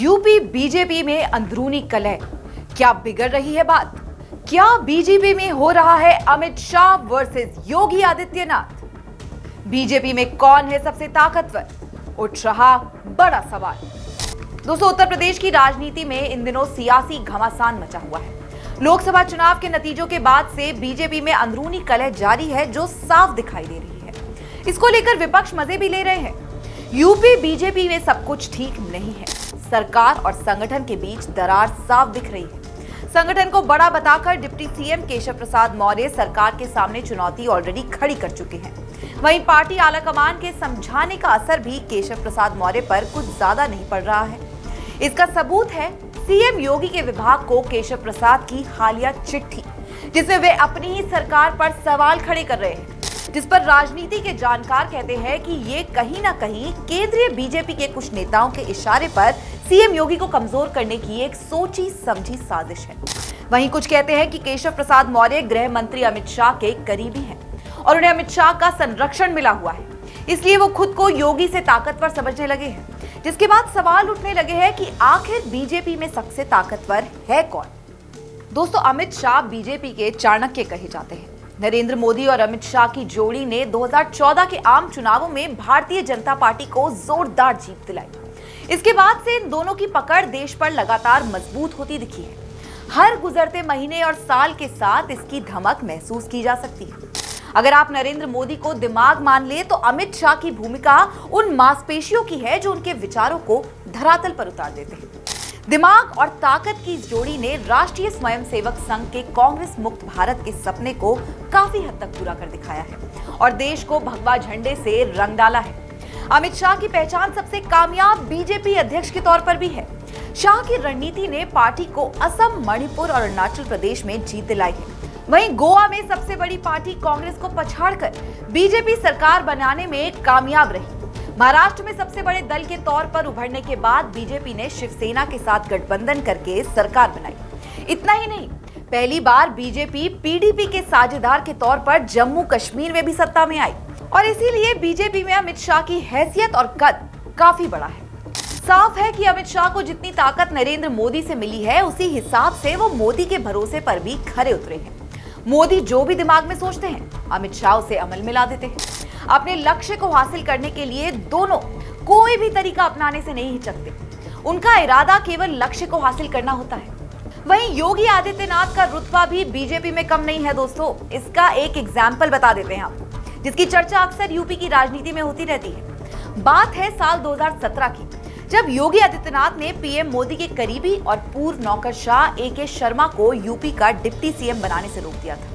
UP BJP में अंदरूनी कलह, क्या बिगड़ रही है बात? क्या बीजेपी में हो रहा है अमित शाह वर्सेस योगी आदित्यनाथ? बीजेपी में कौन है सबसे ताकतवर? उठ रहा बड़ा सवाल। दोस्तों, उत्तर प्रदेश की राजनीति में इन दिनों सियासी घमासान मचा हुआ है। लोकसभा चुनाव के नतीजों के बाद से बीजेपी में अंदरूनी कलह जारी है, जो साफ दिखाई दे रही है। इसको लेकर विपक्ष मजे भी ले रहे हैं। यूपी बीजेपी में सब कुछ ठीक नहीं है। सरकार और संगठन के बीच दरार साफ दिख रही है। संगठन को बड़ा बताकर डिप्टी सीएम केशव प्रसाद मौर्य सरकार के सामने चुनौती ऑलरेडी खड़ी कर चुके हैं। वहीं पार्टी आलाकमान के समझाने का असर भी केशव प्रसाद मौर्य पर कुछ ज्यादा नहीं पड़ रहा है। इसका सबूत है सीएम योगी के विभाग को केशव प्रसाद की हालिया चिट्ठी, जिसमें वे अपनी ही सरकार पर सवाल खड़े कर रहे हैं, जिस पर राजनीति के जानकार कहते हैं कि ये कहीं ना कहीं केंद्रीय बीजेपी के कुछ नेताओं के इशारे पर सीएम योगी को कमजोर करने की एक सोची समझी साजिश है। वहीं कुछ कहते हैं कि केशव प्रसाद मौर्य गृह मंत्री अमित शाह के करीबी हैं और उन्हें अमित शाह का संरक्षण मिला हुआ है, इसलिए वो खुद को योगी से ताकतवर समझने लगे हैं। जिसके बाद सवाल उठने लगे हैं कि आखिर बीजेपी में सबसे ताकतवर है कौन? दोस्तों, अमित शाह बीजेपी के चाणक्य कहे जाते हैं। नरेंद्र मोदी और अमित शाह की जोड़ी ने 2014 के आम चुनावों में भारतीय जनता पार्टी को जोरदार जीत दिलाई। इसके बाद से इन दोनों की पकड़ देश पर लगातार मजबूत होती दिखी है। हर गुजरते महीने और साल के साथ इसकी धमक महसूस की जा सकती है। अगर आप नरेंद्र मोदी को दिमाग मान ले तो अमित शाह की भूमिका उन मांसपेशियों की है जो उनके विचारों को धरातल पर उतार देते हैं। दिमाग और ताकत की इस जोड़ी ने राष्ट्रीय स्वयंसेवक संघ के कांग्रेस मुक्त भारत के सपने को काफी हद तक पूरा कर दिखाया है और देश को भगवा झंडे से रंग डाला है। अमित शाह की पहचान सबसे कामयाब बीजेपी अध्यक्ष के तौर पर भी है। शाह की रणनीति ने पार्टी को असम, मणिपुर और अरुणाचल प्रदेश में जीत दिलाई है। वहीं गोवा में सबसे बड़ी पार्टी कांग्रेस को पछाड़कर बीजेपी सरकार बनाने में कामयाब रही। महाराष्ट्र में सबसे बड़े दल के तौर पर उभरने के बाद बीजेपी ने शिवसेना के साथ गठबंधन करके सरकार बनाई। इतना ही नहीं, पहली बार बीजेपी पीडीपी के साझेदार के तौर पर जम्मू कश्मीर में भी सत्ता में आई और इसीलिए बीजेपी में अमित शाह की हैसियत और कद काफी बड़ा है। साफ है कि अमित शाह को जितनी ताकत नरेंद्र मोदी से मिली है, उसी हिसाब से वो मोदी के भरोसे पर भी खरे उतरे हैं। मोदी जो भी दिमाग में सोचते हैं, अमित शाह उसे अमल में ला देते हैं। अपने लक्ष्य को हासिल करने के लिए दोनों कोई भी तरीका अपनाने से नहीं हिचकते। उनका इरादा केवल लक्ष्य को हासिल करना होता है। वहीं योगी आदित्यनाथ का रुतबा भी बीजेपी में कम नहीं है। दोस्तों, इसका एक एग्जाम्पल बता देते हैं आपको, जिसकी चर्चा अक्सर यूपी की राजनीति में होती रहती है। बात है साल 2017 की, जब योगी आदित्यनाथ ने पीएम मोदी के करीबी और पूर्व नौकरशाह एके शर्मा को यूपी का डिप्टी सीएम बनाने से रोक दिया था।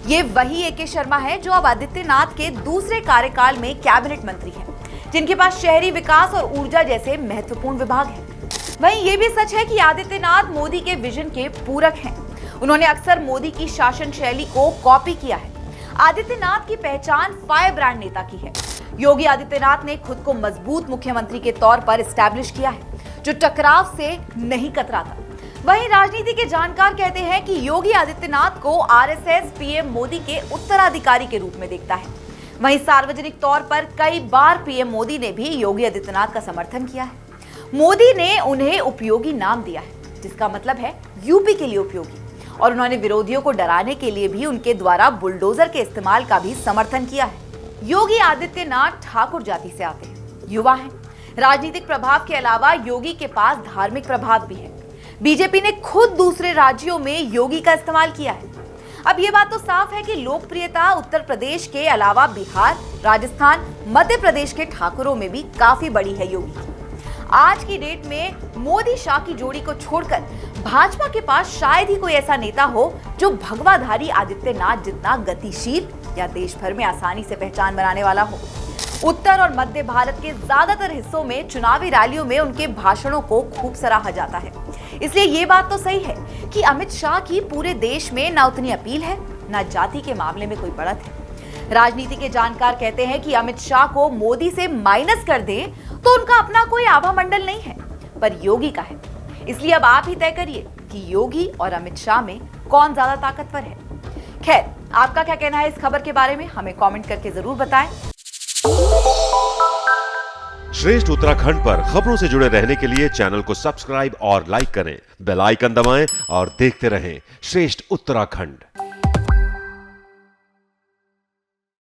ये वही एके शर्मा है जो अब आदित्यनाथ के दूसरे कार्यकाल में कैबिनेट मंत्री हैं, जिनके पास शहरी विकास और ऊर्जा जैसे महत्वपूर्ण विभाग हैं। वहीं ये भी सच है कि आदित्यनाथ मोदी के विजन के पूरक हैं। उन्होंने अक्सर मोदी की शासन शैली को कॉपी किया है। आदित्यनाथ की पहचान फायर ब्रांड नेता की है। योगी आदित्यनाथ ने खुद को मजबूत मुख्यमंत्री के तौर पर एस्टैब्लिश किया है, जो टकराव से नहीं कतराता। वहीं राजनीति के जानकार कहते हैं कि योगी आदित्यनाथ को आरएसएस पीएम मोदी के उत्तराधिकारी के रूप में देखता है। वहीं सार्वजनिक तौर पर कई बार पीएम मोदी ने भी योगी आदित्यनाथ का समर्थन किया है। मोदी ने उन्हें उपयोगी नाम दिया है, जिसका मतलब है यूपी के लिए उपयोगी, और उन्होंने विरोधियों को डराने के लिए भी उनके द्वारा बुलडोजर के इस्तेमाल का भी समर्थन किया है। योगी आदित्यनाथ ठाकुर जाति से आते हैं, युवा हैं। राजनीतिक प्रभाव के अलावा योगी के पास धार्मिक प्रभाव भी है। बीजेपी ने खुद दूसरे राज्यों में योगी का इस्तेमाल किया है। अब ये बात तो साफ है कि लोकप्रियता उत्तर प्रदेश के अलावा बिहार, राजस्थान, मध्य प्रदेश के ठाकुरों में भी काफी बड़ी है योगी की। आज की डेट में मोदी शाह की जोड़ी को छोड़कर भाजपा के पास शायद ही कोई ऐसा नेता हो जो भगवाधारी आदित्यनाथ जितना गतिशील या देश भर में आसानी से पहचान बनाने वाला हो। उत्तर और मध्य भारत के ज्यादातर हिस्सों में चुनावी रैलियों में उनके भाषणों को खूब सराहा जाता है। इसलिए ये बात तो सही है कि अमित शाह की पूरे देश में ना उतनी अपील है, ना जाति के मामले में कोई बढ़त है। राजनीति के जानकार कहते हैं कि अमित शाह को मोदी से माइनस कर दें तो उनका अपना कोई आभा मंडल नहीं है, पर योगी का है। इसलिए अब आप ही तय करिए कि योगी और अमित शाह में कौन ज्यादा ताकतवर है। खैर, आपका क्या कहना है इस खबर के बारे में, हमें कमेंट करके जरूर बताएं। श्रेष्ठ उत्तराखंड पर खबरों से जुड़े रहने के लिए चैनल को सब्सक्राइब और लाइक करें, बेल आइकन दबाएं और देखते रहें श्रेष्ठ उत्तराखंड।